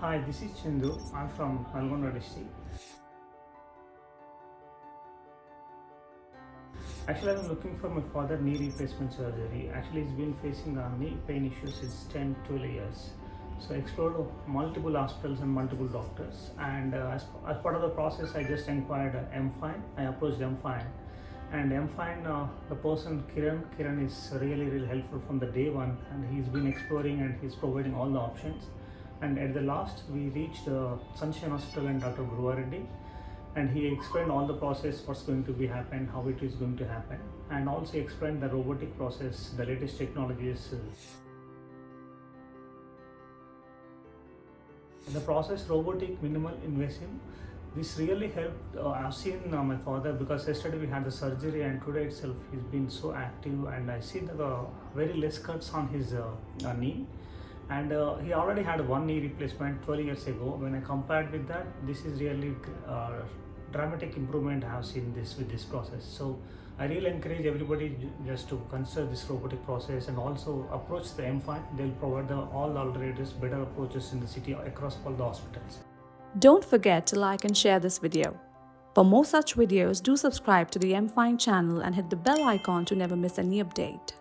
Hi, this is Chindu. I'm from Nalgonda district. Actually, I'm looking for my father knee replacement surgery. Actually, he's been facing knee pain issues since 10 12 years. So I explored multiple hospitals and multiple doctors. And as part of the process, I just inquired MFine. I approached MFine. And MFine, the person Kiran is really helpful from the day one. And he's been exploring and he's providing all the options. And at the last, we reached Sunshine Hospital and Dr. Gruvareddy, and he explained all the process, what's going to be happen, how it is going to happen, and also explained the robotic process, the latest technologies. The process robotic, minimal invasive. This really helped. I've seen my father because yesterday we had the surgery, and today itself he's been so active, and I see the very less cuts on his knee. And he already had one knee replacement 12 years ago. When I compared with that, this is really dramatic improvement I have seen this with this process. So I really encourage everybody just to consider this robotic process and also approach the MFine. They'll provide all the alternatives, better approaches in the city across all the hospitals. Don't forget to like and share this video. For more such videos, do subscribe to the MFine channel and hit the bell icon to never miss any update.